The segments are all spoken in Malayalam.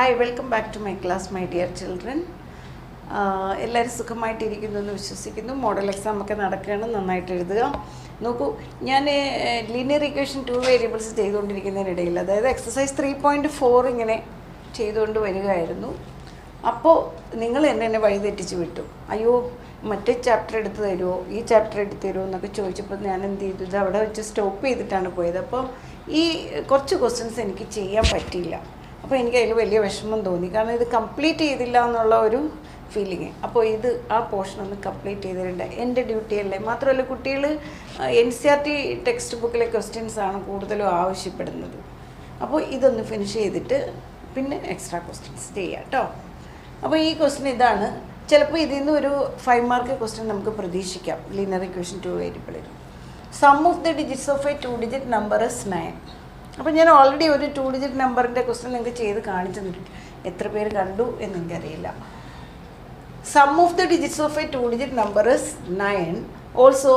Hi, welcome back to my class, my dear children. എല്ലാവരും സുഖമായിട്ടിരിക്കുന്നു എന്ന് വിശ്വസിക്കുന്നു. മോഡൽ എക്സാം ഒക്കെ നടക്കുകയാണ്, നന്നായിട്ട് എഴുതുക. നോക്കൂ, ഞാൻ ലീനിയർ ഇക്വേഷൻ 2 വേരിയബിൾസ് ചെയ്തുകൊണ്ടിരിക്കുന്നതിനിടയിൽ, അതായത് എക്സസൈസ് 3.4 ഇങ്ങനെ ചെയ്തുകൊണ്ട് വരികയായിരുന്നു. അപ്പോൾ നിങ്ങൾ എന്നെ വഴിതെറ്റിച്ച് വിട്ടു. അയ്യോ, മറ്റേ ചാപ്റ്റർ എടുത്ത് തരുമോ, ഈ ചാപ്റ്റർ എടുത്ത് തരുമോ എന്നൊക്കെ ചോദിച്ചപ്പോൾ ഞാൻ എന്ത് ചെയ്തു, ഇത് അവിടെ വെച്ച് സ്റ്റോപ്പ് ചെയ്തിട്ടാണ് പോയത്. അപ്പോൾ ഈ കുറച്ച് ക്വസ്റ്റ്യൻസ് എനിക്ക് ചെയ്യാൻ പറ്റിയില്ല. അപ്പോൾ എനിക്ക് അതിൽ വലിയ വിഷമം തോന്നി, കാരണം ഇത് കംപ്ലീറ്റ് ചെയ്തില്ല എന്നുള്ള ഒരു ഫീലിങ്. അപ്പോൾ ഇത് ആ പോർഷൻ ഒന്ന് കംപ്ലീറ്റ് ചെയ്തിട്ടുണ്ട്, എൻ്റെ ഡ്യൂട്ടി അല്ലേ. മാത്രമല്ല, കുട്ടികൾ NCERT ടെക്സ്റ്റ് ബുക്കിലെ ക്വസ്റ്റ്യൻസാണ് കൂടുതലും ആവശ്യപ്പെടുന്നത്. അപ്പോൾ ഇതൊന്ന് ഫിനിഷ് ചെയ്തിട്ട് പിന്നെ എക്സ്ട്രാ ക്വസ്റ്റ്യൻസ് ചെയ്യാം കേട്ടോ. അപ്പോൾ ഈ ക്വസ്റ്റ്യൻ ഇതാണ്. ചിലപ്പോൾ ഇതിൽ നിന്ന് ഒരു 5 മാർക്ക് ക്വസ്റ്റ്യൻ നമുക്ക് പ്രതീക്ഷിക്കാം. ലീനിയർ ഇക്വേഷൻ 2 വേരിയബിളിൽ sum of the digits of a 2 digit number is 9. അപ്പോൾ ഞാൻ ഓൾറെഡി ഒരു 2 ഡിജിറ്റ് നമ്പറിൻ്റെ ക്വസ്റ്റ്യൻ നിങ്ങൾക്ക് ചെയ്ത് കാണിച്ചു തന്നിട്ടുണ്ട്. എത്ര പേര് കണ്ടു എന്ന് എനിക്കറിയില്ല. Sum of the digits of a 2 digit number is 9. Also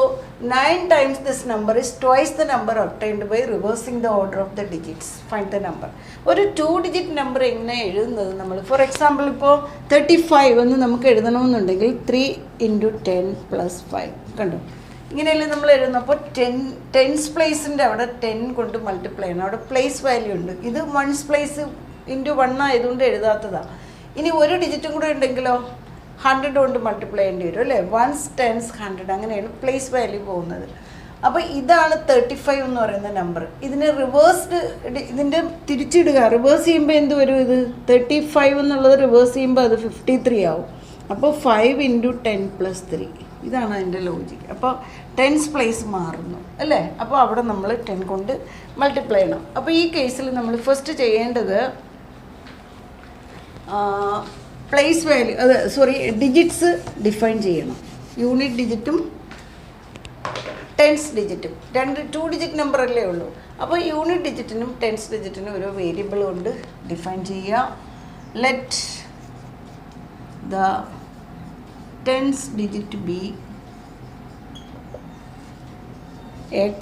9 times this number is twice the number obtained by reversing the order of the digits. Find the number. ഒരു 2 ഡിജിറ്റ് നമ്പർ എങ്ങനെ എഴുതുന്നത് നമ്മൾ? ഫോർ എക്സാമ്പിൾ, ഇപ്പോൾ 35 എന്ന് നമുക്ക് എഴുതണമെന്നുണ്ടെങ്കിൽ 3 × 10 + 5 കണ്ടു, ഇങ്ങനെയല്ലേ നമ്മൾ എഴുതുന്നത്. അപ്പോൾ 10th പ്ലേസിൻ്റെ അവിടെ 10 കൊണ്ട് മൾട്ടിപ്ലൈ ചെയ്യണം. അവിടെ പ്ലേസ് വാല്യൂ ഉണ്ട്. ഇത് 1's പ്ലേസ് × 1 ആയതുകൊണ്ട് എഴുതാത്തതാണ്. ഇനി ഒരു ഡിജിറ്റും കൂടെ ഉണ്ടെങ്കിലോ 100 കൊണ്ട് മൾട്ടിപ്ലൈ ചെയ്യേണ്ടി വരും അല്ലേ. 1's 10's 100 അങ്ങനെയാണ് പ്ലേസ് വാല്യൂ പോകുന്നത്. അപ്പോൾ ഇതാണ് 35 എന്ന് പറയുന്ന നമ്പർ. ഇതിന് റിവേഴ്സ്ഡ്, ഇതിൻ്റെ തിരിച്ചിടുക, റിവേഴ്സ് ചെയ്യുമ്പോൾ എന്ത് വരും? ഇത് 35 എന്നുള്ളത് റിവേഴ്സ് ചെയ്യുമ്പോൾ അത് 53 ആവും. അപ്പോൾ 5 × 10 + 3, ഇതാണ് അതിൻ്റെ ലോജിക്ക്. അപ്പോൾ 10's പ്ലേസ് മാറുന്നു അല്ലേ. അപ്പോൾ അവിടെ നമ്മൾ 10 കൊണ്ട് മൾട്ടിപ്ലൈ ചെയ്യണം. അപ്പോൾ ഈ കേസിൽ നമ്മൾ ഫസ്റ്റ് ചെയ്യേണ്ടത് പ്ലേസ് വാല്യൂ, ഡിജിറ്റ്സ് ഡിഫൈൻ ചെയ്യണം. യൂണിറ്റ് ഡിജിറ്റും 10th ഡിജിറ്റും 2 ഡിജിറ്റ് നമ്പർ അല്ലേ ഉള്ളൂ. അപ്പോൾ യൂണിറ്റ് ഡിജിറ്റിനും 10th ഡിജിറ്റിനും ഒരു വേരിയബിൾ കൊണ്ട് ഡിഫൈൻ ചെയ്യുക. Let the 10th digit be x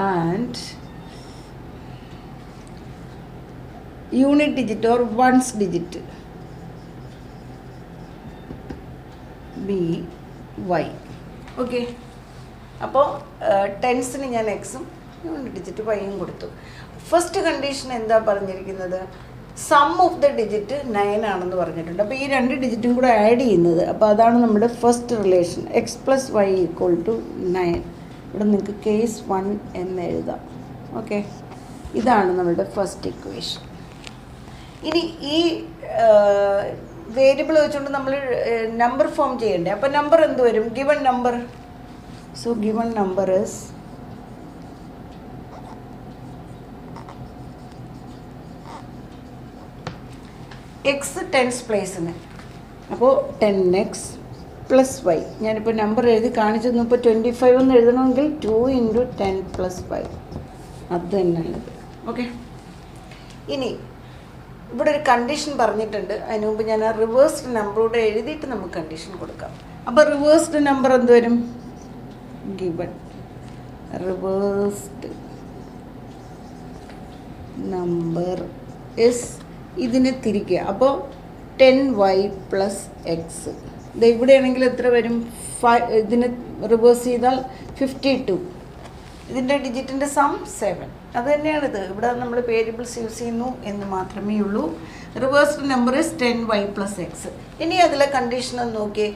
and unit digit or 1's digit be y. Okay, അപ്പോൾ 10thന് ഞാൻ എക്സും യൂണിറ്റ് ഡിജിറ്റ് വൈയും കൊടുത്തു. ഫസ്റ്റ് കണ്ടീഷൻ എന്താ പറഞ്ഞിരിക്കുന്നത്? സം ഓഫ് ദ ഡിജിറ്റ് 9 ആണെന്ന് പറഞ്ഞിട്ടുണ്ട്. അപ്പോൾ ഈ 2 ഡിജിറ്റും കൂടെ ആഡ് ചെയ്യുന്നത്, അപ്പോൾ അതാണ് നമ്മുടെ ഫസ്റ്റ് റിലേഷൻ. x + y = 9. ഇവിടെ നിങ്ങൾക്ക് കേസ് 1 എന്ന് എഴുതാം. ഓക്കെ, ഇതാണ് നമ്മുടെ ഫസ്റ്റ് ഇക്വേഷൻ. ഇനി ഈ വേരിയബിൾ വെച്ചുകൊണ്ട് നമ്മൾ നമ്പർ ഫോം ചെയ്യണ്ടേ. അപ്പോൾ നമ്പർ എന്ത് വരും? Given number. So given number is X 10th പ്ലേസിന്, അപ്പോൾ 10x + y. ഞാനിപ്പോൾ നമ്പർ എഴുതി കാണിച്ചു തന്നു. ഇപ്പോൾ 25 എന്ന് എഴുതണമെങ്കിൽ 2 × 10 + 5, അത് തന്നെയാണ്. ഓക്കെ, ഇനി ഇവിടെ ഒരു കണ്ടീഷൻ പറഞ്ഞിട്ടുണ്ട്. അതിന് മുമ്പ് ഞാൻ ആ റിവേഴ്സ്ഡ് നമ്പറോടെ എഴുതിയിട്ട് നമുക്ക് കണ്ടീഷൻ കൊടുക്കാം. അപ്പോൾ റിവേഴ്സ്ഡ് നമ്പർ എന്ത് വരും? ഗിവൺ റിവേഴ്സ്ഡ് നമ്പർ ഇസ്, ഇതിനെ തിരിക്കുക. അപ്പോൾ 10y + x. ഇത് ഇവിടെയാണെങ്കിൽ എത്ര വരും? ഇതിന് റിവേഴ്സ് ചെയ്താൽ 52. ഇതിൻ്റെ ഡിജിറ്റിൻ്റെ സം 7. അത് തന്നെയാണിത്. ഇവിടെ നമ്മൾ വേരിയബിൾസ് യൂസ് ചെയ്യുന്നു എന്ന് മാത്രമേ ഉള്ളൂ. Reversed number is 10y + x. ഇനി അതിലെ കണ്ടീഷൻ ഒന്ന് നോക്കിയേ.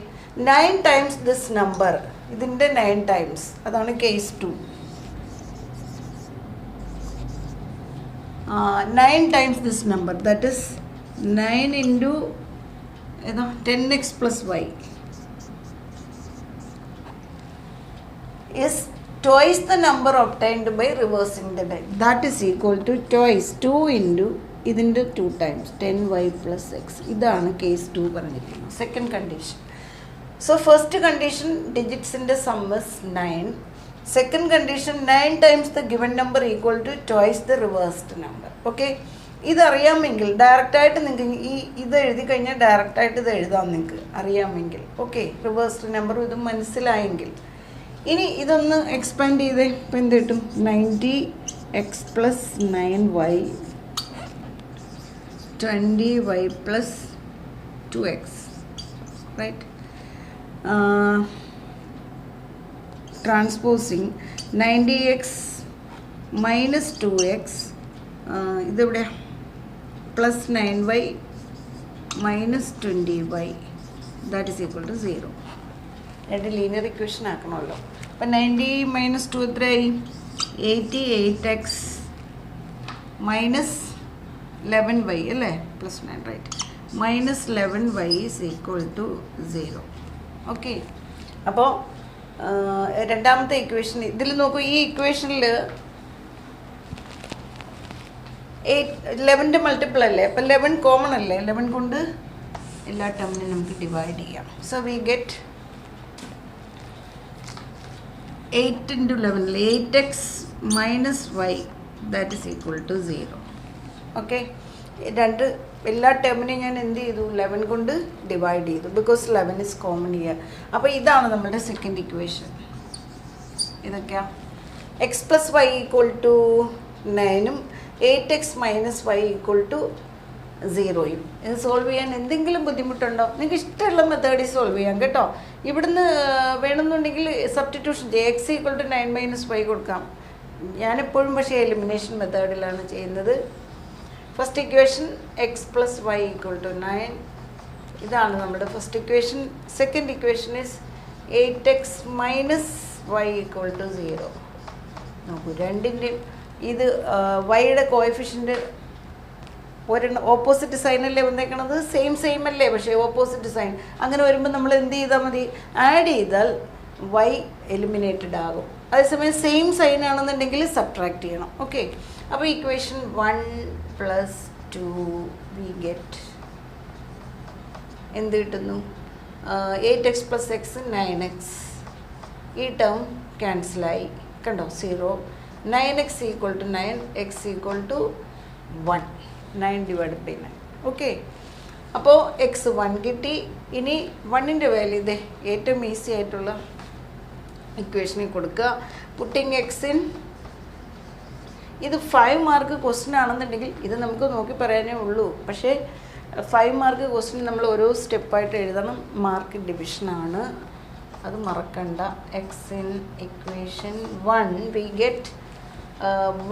9 times ദിസ് നമ്പർ, ഇതിൻ്റെ 9 times, അതാണ് case 2. 9 times this number, that is 9 × 10x + y is twice the number obtained by reversing the digit. That is equal to twice 2 × ഇതിൻ്റെ 2 times 10y + x. ഇതാണ് കേസ് 2 പറഞ്ഞിരിക്കുന്നത്, second condition. So first condition ഡിജിറ്റ്സിൻ്റെ sum is 9. Second condition 9 times the given number equal to twice the reversed number. Okay, ഇതറിയാമെങ്കിൽ ഡയറക്റ്റായിട്ട് നിങ്ങൾക്ക് ഇത് എഴുതി കഴിഞ്ഞാൽ ഡയറക്റ്റായിട്ട് ഇത് എഴുതാം നിങ്ങൾക്ക് അറിയാമെങ്കിൽ. ഓക്കെ, റിവേഴ്സ്ഡ് നമ്പറും ഇതും മനസ്സിലായെങ്കിൽ. ഇനി ഇതൊന്ന് എക്സ്പാൻഡ് ചെയ്തേ. ഇപ്പം എന്ത് കിട്ടും? 90x + 9y 20y plus 2x, right? Transposing 90x minus 2x, ഇതെവിടെ plus 9y minus 20y, that is equal to 0. രണ്ട് ലീനിയർ ഇക്വേഷൻ ആക്കണമല്ലോ. അപ്പം 90 മൈനസ് 2 എത്രയായി? 88x മൈനസ് 11y അല്ലേ, plus 9, right, minus 11y is equal to 0. Okay, അപ്പോൾ രണ്ടാമത്തെ ഇക്വേഷൻ ഇതിൽ നോക്കൂ. ഈ ഇക്വേഷനിൽ 11ൻ്റെ മൾട്ടിപ്പിൾ അല്ലേ, അപ്പം 11 കോമൺ അല്ലേ, 11 കൊണ്ട് എല്ലാ ടേമിനും നമുക്ക് ഡിവൈഡ് ചെയ്യാം. So we get 8 into 11, 8x minus y, that is equal to 0. Okay, രണ്ട് എല്ലാ ടേമിനെയും ഞാൻ എന്ത് ചെയ്തു? 11 കൊണ്ട് ഡിവൈഡ് ചെയ്തു, ബിക്കോസ് 11 ഇസ് കോമൺ ഇയർ. അപ്പോൾ ഇതാണ് നമ്മുടെ സെക്കൻഡ് ഇക്വേഷൻ. ഇതൊക്കെയാ x plus y equal to 9ഉം 8x minus y equal to 0യും. ഇത് സോൾവ് ചെയ്യാൻ എന്തെങ്കിലും ബുദ്ധിമുട്ടുണ്ടോ? നിങ്ങൾക്ക് ഇഷ്ടമുള്ള മെത്തേഡിൽ സോൾവ് ചെയ്യാം കേട്ടോ. ഇവിടുന്ന് വേണമെന്നുണ്ടെങ്കിൽ സബ്സ്റ്റിറ്റ്യൂഷൻ ചെയ്യാം. X equal to 9 minus y കൊടുക്കാം. ഞാനെപ്പോഴും പക്ഷേ എലിമിനേഷൻ മെത്തേഡിലാണ് ചെയ്യുന്നത്. First equation x plus y equal to 9, ഇതാണ് നമ്മുടെ first equation. Second equation is 8x minus y equal to 0. നോക്കൂ, രണ്ടിൻ്റെയും ഇത് വൈയുടെ കോഎഫിഷ്യൻ്റ് ഒരെണ്ണം ഓപ്പോസിറ്റ് സൈനല്ലേ വന്നേക്കണത്, സെയിം അല്ലേ, പക്ഷേ ഓപ്പോസിറ്റ് സൈൻ. അങ്ങനെ വരുമ്പോൾ നമ്മൾ എന്ത് ചെയ്താൽ മതി? ആഡ് ചെയ്താൽ വൈ എലിമിനേറ്റഡ് ആകും. അതേസമയം സെയിം സൈൻ ആണെന്നുണ്ടെങ്കിൽ സബ്ട്രാക്ട് ചെയ്യണം. ഓക്കെ, അപ്പോൾ ഇക്വേഷൻ 1 പ്ലസ് 2 വി ഗെറ്റ് എന്ത് കിട്ടുന്നു? 8x plus X 9x. ഈ ടേം ക്യാൻസലായി, കണ്ടോ, 0. 9x equal to 9, x equal to 1, 9 divide by 9. Okay, അപ്പോൾ എക്സ് 1 കിട്ടി. ഇനി 1ൻ്റെ വാല്യൂ ഇതേ ഏറ്റവും ഈസി ആയിട്ടുള്ള ഇക്വേഷനിൽ കൊടുക്കുക. പുട്ടിങ് എക്സ് ഇൻ, ഇത് 5 മാർക്ക് ക്വസ്റ്റ്യൻ ആണെന്നുണ്ടെങ്കിൽ ഇത് നമുക്ക് നോക്കി പറയാനേ ഉള്ളൂ. പക്ഷേ 5 മാർക്ക് ക്വസ്റ്റ്യൻ നമ്മൾ ഓരോ സ്റ്റെപ്പായിട്ട് എഴുതണം. മാർക്ക് ഡിവിഷനാണ്, അത് മറക്കണ്ട. X in equation 1 we get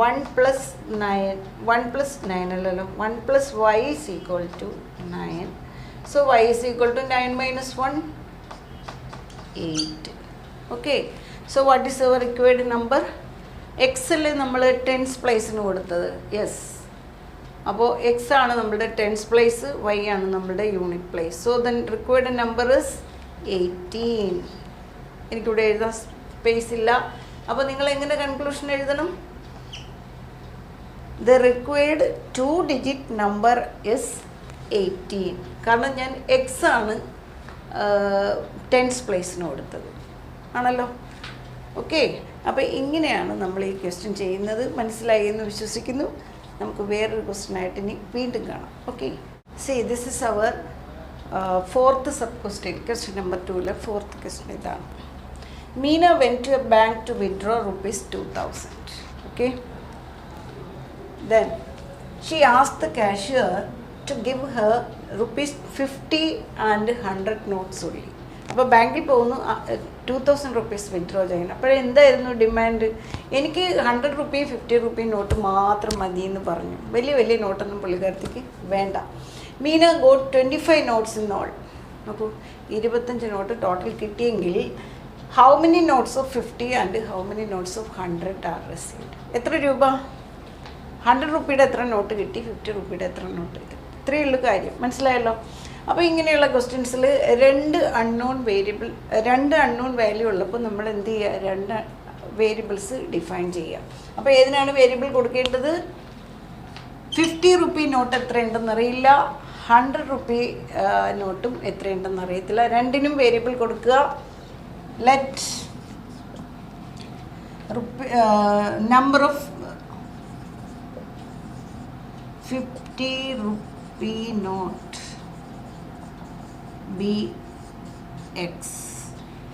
1 plus 9 അല്ലല്ലോ, 1 plus y is equal to 9. So y is equal to 9 minus 1, 8. Okay, so what is our required number? x അല്ലേ നമ്മൾ ടെൻസ് പ്ലേസിന് കൊടുത്തത്? യെസ്. അപ്പോൾ x ആണ് നമ്മുടെ ടെൻസ് പ്ലേസ്, y ആണ് നമ്മുടെ unit place. So then required number is 18. എനിക്കിവിടെ എഴുതാൻ സ്പേസ് ഇല്ല. അപ്പോൾ നിങ്ങൾ എങ്ങനെ കൺക്ലൂഷൻ എഴുതണം? The required 2-digit number is 18. കാരണം ഞാൻ എക്സ് ആണ് ടെൻസ് പ്ലേസിന് കൊടുത്തത് ആണല്ലോ. ഓക്കെ, അപ്പോൾ ഇങ്ങനെയാണ് നമ്മൾ ഈ ക്വസ്റ്റ്യൻ ചെയ്യുന്നത്. മനസ്സിലായി എന്ന് വിശ്വസിക്കുന്നു. നമുക്ക് വേറൊരു ക്വസ്റ്റ്യനായിട്ട് ഇനി വീണ്ടും കാണാം. Okay, see this is our fourth sub question. Question number 2-ലെ ഫോർത്ത് ക്വസ്റ്റ്യൻ ഇതാണ്. Meena went to a bank to withdraw ₹2000. Okay, then she asked the cashier to give her ₹50 and 100 notes only. അപ്പോൾ ബാങ്കിൽ പോകുന്നു, 2000 rupees വിഡ്രോ ചെയ്യണം. അപ്പോഴെന്തായിരുന്നു ഡിമാൻഡ്? എനിക്ക് 100 rupee 50 rupee നോട്ട് മാത്രം മതി എന്ന് പറഞ്ഞു. വലിയ നോട്ടൊന്നും പുള്ളിക്കാരത്തേക്ക് വേണ്ട. Meena got 25 notes in all. നോക്കൂ, 25 നോട്ട് ടോട്ടൽ കിട്ടിയെങ്കിൽ how many notes of 50 and how many notes of 100 are received? എത്ര രൂപ? 100 രൂപയുടെ എത്ര നോട്ട് കിട്ടി, 50 രൂപയുടെ എത്ര നോട്ട് കിട്ടി? ഇത്രയേ ഉള്ളൂ കാര്യം. മനസ്സിലായല്ലോ? അപ്പോൾ ഇങ്ങനെയുള്ള ക്വസ്റ്റ്യൻസിൽ രണ്ട് അൺനോൺ വാല്യൂ ഉള്ളപ്പോൾ നമ്മൾ എന്ത് ചെയ്യുക? 2 വേരിയബിൾസ് ഡിഫൈൻ ചെയ്യുക. അപ്പോൾ ഏതിനാണ് വേരിയബിൾ കൊടുക്കേണ്ടത്? 50 rupee നോട്ട് എത്രയുണ്ടെന്ന് അറിയില്ല, 100 rupee നോട്ടും എത്രയുണ്ടെന്ന് അറിയത്തില്ല. രണ്ടിനും വേരിയബിൾ കൊടുക്കുക. Let number of 50 rupee note be x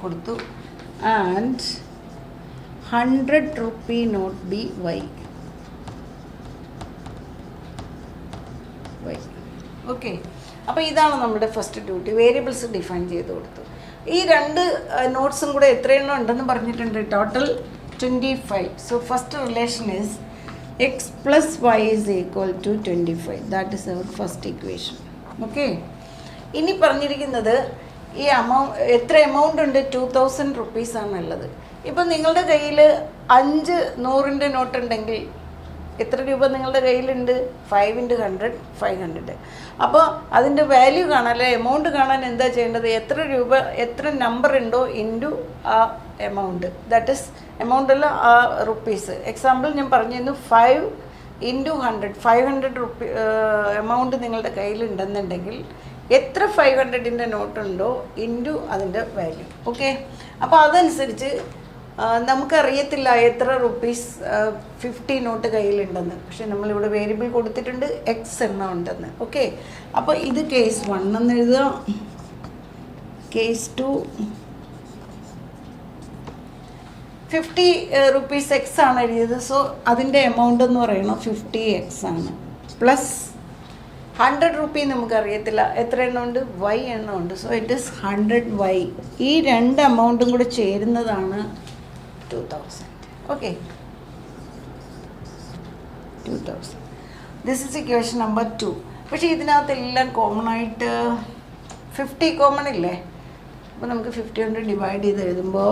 കൊടുത്തു and 100 rupee note be y. Okay. അപ്പോൾ ഇതാണ് നമ്മുടെ ഫസ്റ്റ് ഡ്യൂട്ടി. വേരിയബിൾസ് ഡിഫൈൻ ചെയ്ത് കൊടുത്തു. ഈ രണ്ട് നോട്ട്സും കൂടെ എത്രയെണ്ണം ഉണ്ടെന്ന് പറഞ്ഞിട്ടുണ്ട്. Total 25. So first relation is x plus y is equal to 25. That is our first equation. Okay. ഇനി പറഞ്ഞിരിക്കുന്നത് ഈ എത്ര എമൗണ്ട് ഉണ്ട്? 2000 rupees ആണുള്ളത്. ഇപ്പം നിങ്ങളുടെ കയ്യിൽ 5 100-ൻ്റെ നോട്ട് ഉണ്ടെങ്കിൽ എത്ര രൂപ നിങ്ങളുടെ കയ്യിലുണ്ട്? 5 × 100 500. അപ്പോൾ അതിൻ്റെ വാല്യൂ കാണാൻ, അല്ലെ എമൗണ്ട് കാണാൻ എന്താ ചെയ്യേണ്ടത്? എത്ര രൂപ, എത്ര നമ്പർ ഉണ്ടോ ഇൻറ്റു ആ എമൗണ്ട്. ദാറ്റ് ഈസ് എമൗണ്ട് അല്ല, ആ റുപ്പീസ്. എക്സാമ്പിൾ ഞാൻ പറഞ്ഞിരുന്നു 5 × 100 500 എമൗണ്ട് നിങ്ങളുടെ കയ്യിലുണ്ടെന്നുണ്ടെങ്കിൽ എത്ര 500-ൻ്റെ നോട്ടുണ്ടോ ഇൻറ്റു അതിൻ്റെ വാല്യൂ. ഓക്കെ. അപ്പോൾ അതനുസരിച്ച് നമുക്കറിയത്തില്ല എത്ര റുപ്പീസ് 50 നോട്ട് കയ്യിലുണ്ടെന്ന്. പക്ഷെ നമ്മളിവിടെ വേരിയബിൾ കൊടുത്തിട്ടുണ്ട് എക്സ് എണ്ണം ഉണ്ടെന്ന്. ഓക്കെ. അപ്പോൾ ഇത് കേസ് 1 എന്ന് എഴുതുക. കേസ് 2 50 റുപ്പീസ് എക്സ് ആണ് എഴുതിയത്. സോ അതിൻ്റെ എമൗണ്ട് എന്ന് പറയുന്നത് 50x ആണ്. പ്ലസ് 100 റുപ്പീ നമുക്കറിയത്തില്ല എത്ര എണ്ണം ഉണ്ട്? y എണ്ണം ഉണ്ട്. So it is 100y. ഈ രണ്ട് എമൗണ്ടും കൂടെ ചേരുന്നതാണ് 2000. Okay. 2000. This is equation number 2. പക്ഷേ ഇതിനകത്തെല്ലാം കോമൺ ആയിട്ട് 50 കോമൺ ഇല്ലേ? അപ്പോൾ നമുക്ക് 50 കൊണ്ട് ഡിവൈഡ് ചെയ്ത് എഴുതുമ്പോൾ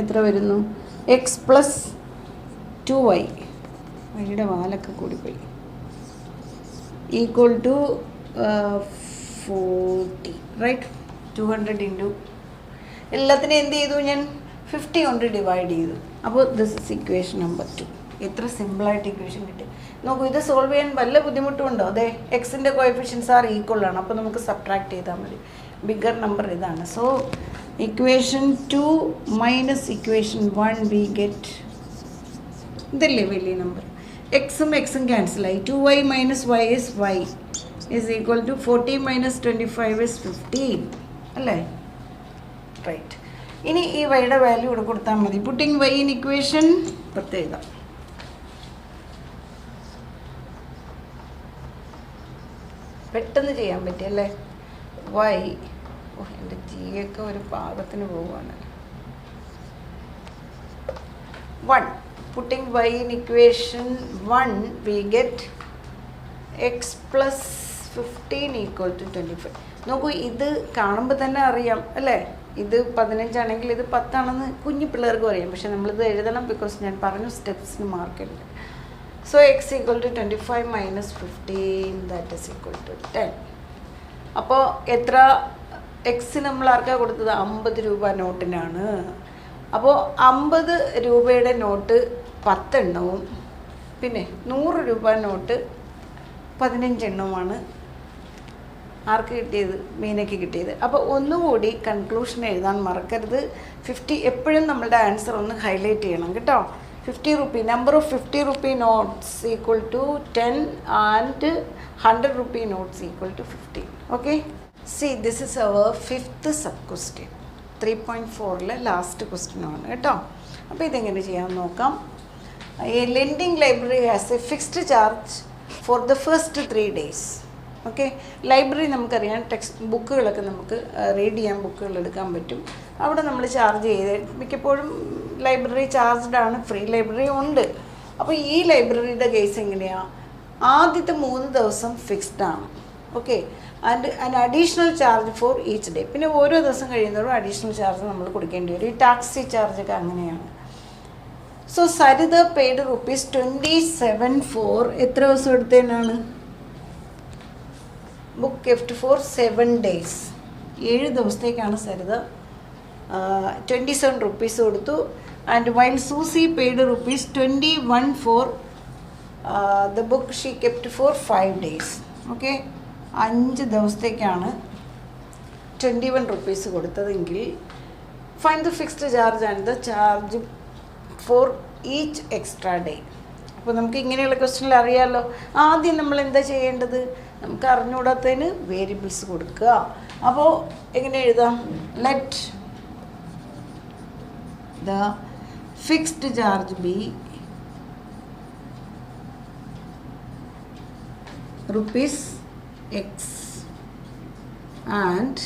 എത്ര വരുന്നു? x പ്ലസ് 2y, വൈയുടെ വാലൊക്കെ കൂടിപ്പോയി, ഈക്വൽ ടു 40. റൈറ്റ്. 200 ഇൻറ്റു എല്ലാത്തിനും എന്ത് ചെയ്തു? ഞാൻ 50 കൊണ്ട് ഡിവൈഡ് ചെയ്തു. അപ്പോൾ ദിസ് ഇസ് ഇക്വേഷൻ നമ്പർ 2. എത്ര സിമ്പിളായിട്ട് ഇക്വേഷൻ കിട്ടി നോക്കൂ. ഇത് സോൾവ് ചെയ്യാൻ വല്ല ബുദ്ധിമുട്ടും ഉണ്ടോ? അതെ, എക്സിൻ്റെ കോഎഫിഷ്യൻസ് ആർ ഈക്വൽ ആണ്. അപ്പോൾ നമുക്ക് സബ്ട്രാക്ട് ചെയ്താൽ മതി. ബിഗർ നമ്പർ ഇതാണ്. So equation 2 minus equation 1 we get, ഇതല്ലേ വലിയ നമ്പർ. എക്സും എക്സും ക്യാൻസലായി. 2y minus y is y is equal to 40 minus 25 is 15 അല്ലേ? റൈറ്റ്. ഇനി ഈ വൈയുടെ വാല്യൂ ഇവിടെ കൊടുത്താൽ മതി. പുട്ടിങ് y ഇൻ ഇക്വേഷൻ പ്രത്യേകം പെട്ടെന്ന് ചെയ്യാൻ പറ്റിയല്ലേ? y, എൻ്റെ ജിയൊക്കെ ഒരു പാകത്തിന് പോവുകയാണ്. 1. Putting y in equation 1 we get x plus 15 equal to 25. നോക്കൂ, ഇത് കാണുമ്പോൾ തന്നെ അറിയാം അല്ലേ? ഇത് 15 ആണെങ്കിൽ ഇത് 10 ആണെന്ന് കുഞ്ഞു പിള്ളേർക്ക് അറിയാം. പക്ഷെ നമ്മളിത് എഴുതണം, ബിക്കോസ് ഞാൻ പറഞ്ഞു സ്റ്റെപ്സിന് മാർക്കുണ്ട്. So x equal to 25 minus 15 that is equal to 10. അപ്പോൾ എത്ര എക്സ് നമ്മൾ ആർക്കാണ് കൊടുത്തത്? 50 രൂപ നോട്ടിനാണ്. അപ്പോൾ 50 രൂപയുടെ നോട്ട് 10 എണ്ണവും പിന്നെ 100 രൂപ നോട്ട് 15 എണ്ണവുമാണ് ആർക്ക് കിട്ടിയത്? മീനയ്ക്ക് കിട്ടിയത്. അപ്പോൾ ഒന്നുകൂടി കൺക്ലൂഷൻ എഴുതാൻ മറക്കരുത്. 50 എപ്പോഴും നമ്മളുടെ ആൻസർ ഒന്ന് ഹൈലൈറ്റ് ചെയ്യണം കേട്ടോ. 50 rupee, number of 50 rupee notes equal to 10 and 100 rupee notes equal to 15. Okay. See, this is our 5th sub question. 3.4 last question ആണ് കേട്ടോ. അപ്പോൾ ഇതെങ്ങനെ ചെയ്യാൻ നോക്കാം. A lending library has a fixed charge for the first 3 days. Okay. Library നമുക്കറിയാം, ടെക്സ്റ്റ് ബുക്കുകളൊക്കെ നമുക്ക് റീഡ് ചെയ്യാൻ ബുക്കുകൾ എടുക്കാൻ പറ്റും. അവിടെ നമ്മൾ ചാർജ് ചെയ്ത്, മിക്കപ്പോഴും ലൈബ്രറി ചാർജ്ഡ് ആണ്, ഫ്രീ ലൈബ്രറി ഉണ്ട്. അപ്പോൾ ഈ ലൈബ്രറിയുടെ കേസ് എങ്ങനെയാണ്? ആദ്യത്തെ 3 ദിവസം ഫിക്സ്ഡ് ആണ്. Okay. And an additional charge for each day. പിന്നെ ഓരോ ദിവസം കഴിയുന്നതോടും അഡീഷണൽ ചാർജ് നമ്മൾ കൊടുക്കേണ്ടി വരും. ഈ ടാക്സി ചാർജൊക്കെ അങ്ങനെയാണ്. സോ സരിത പെയ്ഡ് ₹27 ഫോർ എത്ര ദിവസം എടുത്തതിനാണ്? Book kept for 7 days. 7 ദിവസത്തേക്കാണ് സരിത 27 rupees കൊടുത്തു. And while Susie paid ₹21 for the book she kept for 5 days. Okay. 5 ദിവസത്തേക്കാണ് 21 rupees കൊടുത്തതെങ്കിൽ find the fixed charge and the charge for each extra day. അപ്പോൾ നമുക്ക് ഇങ്ങനെയുള്ള ക്വസ്റ്റ്യനിൽ അറിയാമല്ലോ. ആദ്യം നമ്മൾ എന്താ ചെയ്യേണ്ടത്? നമുക്ക് അറിഞ്ഞുകൂടാത്തതിന് വേരിയബിൾസ് കൊടുക്കുക. അപ്പോൾ എങ്ങനെ എഴുതാം? Let the fixed charge be ₹X and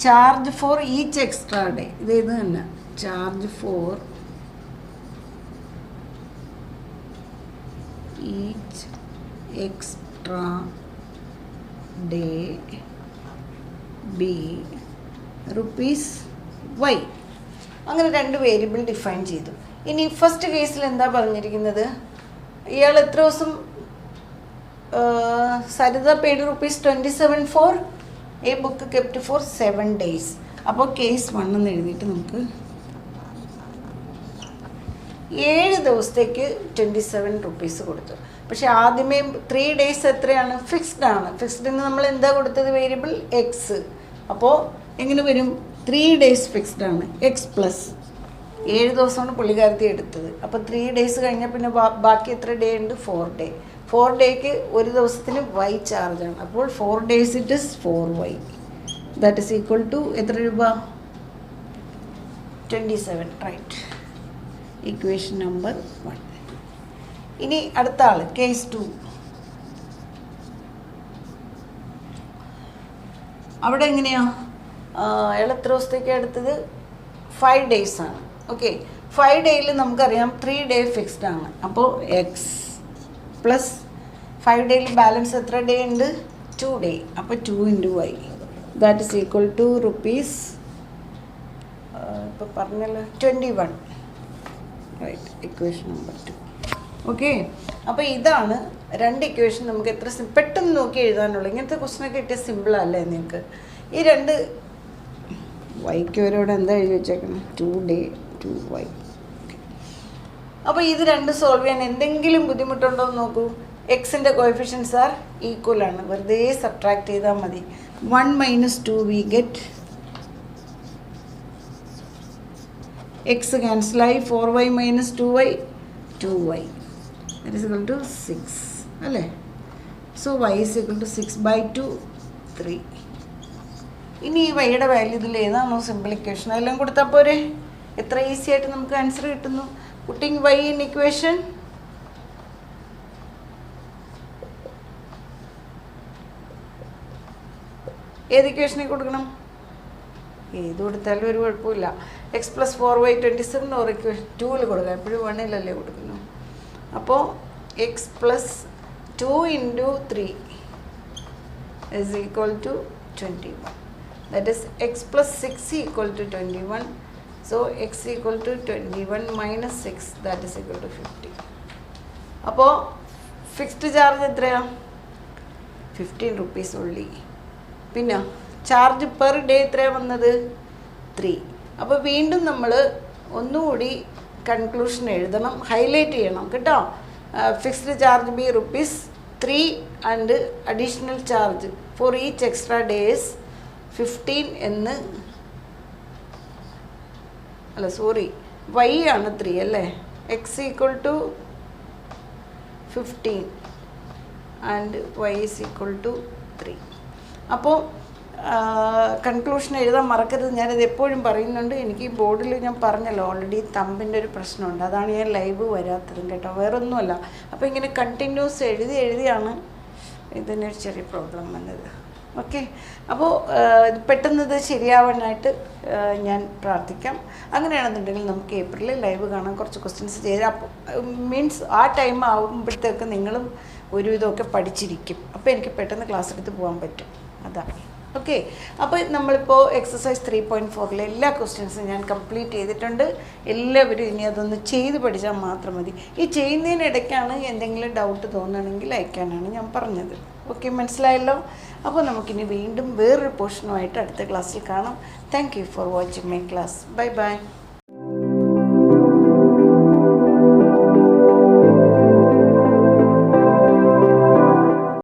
charge for each extra day. ഇത് തന്നെ, charge for each extra day be rupees y. അങ്ങനെ 2 വേരിയബിൾ ഡിഫൈൻ ചെയ്തു. ഇനി ഫസ്റ്റ് കേസിൽ എന്താ പറഞ്ഞിരിക്കുന്നത്? ഇയാൾ എത്ര ദിവസം, Saritha paid ₹27 for a book kept for 7 days. അപ്പോൾ കേസ് 1 എന്ന് എഴുതിയിട്ട് നമുക്ക് 7 ദിവസത്തേക്ക് 27 rupees കൊടുത്തു. പക്ഷെ ആദ്യമേ 3 days എത്രയാണ്? ഫിക്സ്ഡ് ആണ്. ഫിക്സ്ഡിന് നമ്മൾ എന്താ കൊടുത്തത്? Variable X. അപ്പോൾ എങ്ങനെ വരും? 3 days ഫിക്സ്ഡ് ആണ്. എക്സ് പ്ലസ് 7 ദിവസമാണ് പുള്ളിക്കാരത്തി എടുത്തത്. അപ്പോൾ 3 days കഴിഞ്ഞാൽ പിന്നെ ബാക്കി എത്ര ഡേ ഉണ്ട്? 4 day. 4 ഡേക്ക് ഒരു ദിവസത്തിന് വൈ ചാർജാണ്. അപ്പോൾ 4 days it is 4y. That is equal to എത്ര രൂപ? 27. റൈറ്റ്. Equation number 1. ഇനി അടുത്ത ആൾ, കേസ് 2. അവിടെ എങ്ങനെയാ? അയാൾ എത്ര ദിവസത്തേക്കാണ് എടുത്തത്? 5 days ആണ്. ഓക്കെ, 5 days നമുക്കറിയാം 3 day ഫിക്സ്ഡ് ആണ്. അപ്പോൾ എക്സ് പ്ലസ് 5 days ബാലൻസ് എത്ര ഡേ ഉണ്ട്? 2 day. അപ്പോൾ 2 × y. That is equal to rupees ഇപ്പോൾ പറഞ്ഞല്ലോ 21. റൈറ്റ്. Equation number 2. ഓക്കെ, അപ്പോൾ ഇതാണ് 2 ഇക്വേഷൻ. നമുക്ക് എത്ര പെട്ടെന്ന് നോക്കി എഴുതാനുള്ളൂ. ഇങ്ങനത്തെ ക്വസ്റ്റനൊക്കെ കിട്ടിയ സിമ്പിളല്ലേ നിങ്ങൾക്ക്? ഈ 2 വൈക്കവരോട് എന്താ എഴുതി വെച്ചേക്കണം? 2 day 2y. അപ്പോൾ ഇത് 2 സോൾവ് ചെയ്യാൻ എന്തെങ്കിലും ബുദ്ധിമുട്ടുണ്ടോ എന്ന് നോക്കൂ. എക്സിൻ്റെ കോഎഫിഷ്യൻസ് ആർ ഈക്വൽ ആണ്. വെറുതെ സബ്ട്രാക്ട് ചെയ്താൽ മതി. 1 - 2 വി ഗെറ്റ് എക്സ് ക്യാൻസലായി. 4y - 2y 2y. That is equal to 6 അല്ലേ? So y is equal to 6/2 3. ഇനി ഈ വൈയുടെ വാല്യൂ ഇതിൽ ഏതാണോ സിമ്പിൾ ഇക്വേഷൻ അതെല്ലാം കൊടുത്താൽ പോരെ? എത്ര ഈസി ആയിട്ട് നമുക്ക് ആൻസർ കിട്ടുന്നു. Putting y in equation. ഏത് ഇക്വേഷനിൽ കൊടുക്കണം? ഏത് കൊടുത്താലും ഒരു കുഴപ്പമില്ല. x + 4y 27 ഓർ ഇക്വേഷൻ 2 കൊടുക്കാം. എപ്പോഴും 1 കൊടുക്കുന്നു. അപ്പോൾ x + 2 × 3 is equal to 21. That is x + 6 equal to 21. So x equal to 21 minus 6, that is equal to 50. അപ്പോൾ ഫിക്സ്ഡ് ചാർജ് എത്രയാ? 15 rupees only. പിന്നെ ചാർജ് പെർ ഡേ എത്രയാണ് വന്നത്? 3. അപ്പോൾ വീണ്ടും നമ്മൾ ഒന്നുകൂടി കൺക്ലൂഷൻ എഴുതണം, ഹൈലൈറ്റ് ചെയ്യണം കേട്ടോ. Fixed charge be ₹3 and additional charge for each extra days 15 എന്ന് അല്ല സോറി വൈ ആണ് 3 അല്ലേ? X equal to 15 and y is equal to 3. അപ്പോൾ കൺക്ലൂഷൻ എഴുതാൻ മറക്കരുത്. ഞാനിത് എപ്പോഴും പറയുന്നുണ്ട്. എനിക്ക് ഈ ബോർഡിൽ ഞാൻ പറഞ്ഞല്ലോ ഓൾറെഡി തമ്പിൻ്റെ ഒരു പ്രശ്നമുണ്ട്. അതാണ് ഞാൻ ലൈവ് വരാത്തതും കേട്ടോ, വേറൊന്നുമല്ല. അപ്പോൾ ഇങ്ങനെ കണ്ടിന്യൂസ് എഴുതിയാണ് ഇതിനൊരു ചെറിയ പ്രോബ്ലം വന്നത്. ഓക്കെ, അപ്പോൾ പെട്ടെന്ന് ഇത് ശരിയാവാനായിട്ട് ഞാൻ പ്രാർത്ഥിക്കാം. അങ്ങനെയാണെന്നുണ്ടെങ്കിൽ നമുക്ക് ഏപ്രിലിൽ ലൈവ് കാണാൻ കുറച്ച് ക്വസ്റ്റ്യൻസ് ചെയ്ത് മീൻസ് ആ ടൈം ആകുമ്പോഴത്തേക്ക് നിങ്ങളും ഒരുവിധമൊക്കെ പഠിച്ചിരിക്കും. അപ്പോൾ എനിക്ക് പെട്ടെന്ന് ക്ലാസ് എടുത്ത് പോകാൻ പറ്റും. അതാണ്. ഓക്കെ, അപ്പോൾ നമ്മളിപ്പോൾ എക്സസൈസ് 3.4 എല്ലാ ക്വസ്റ്റ്യൻസും ഞാൻ കംപ്ലീറ്റ് ചെയ്തിട്ടുണ്ട്. എല്ലാവരും ഇനി അതൊന്ന് ചെയ്ത് പഠിച്ചാൽ മാത്രം മതി. ഈ ചെയ്യുന്നതിനിടയ്ക്കാണ് എന്തെങ്കിലും ഡൗട്ട് തോന്നുകയാണെങ്കിൽ അയക്കാനാണ് ഞാൻ പറഞ്ഞത്. ഓക്കെ, മനസ്സിലായല്ലോ? അപ്പോൾ നമുക്കിനി വീണ്ടും വേറൊരു പോർഷനുമായിട്ട് അടുത്ത ക്ലാസ്സിൽ കാണാം. Thank you for watching my class. Bye bye.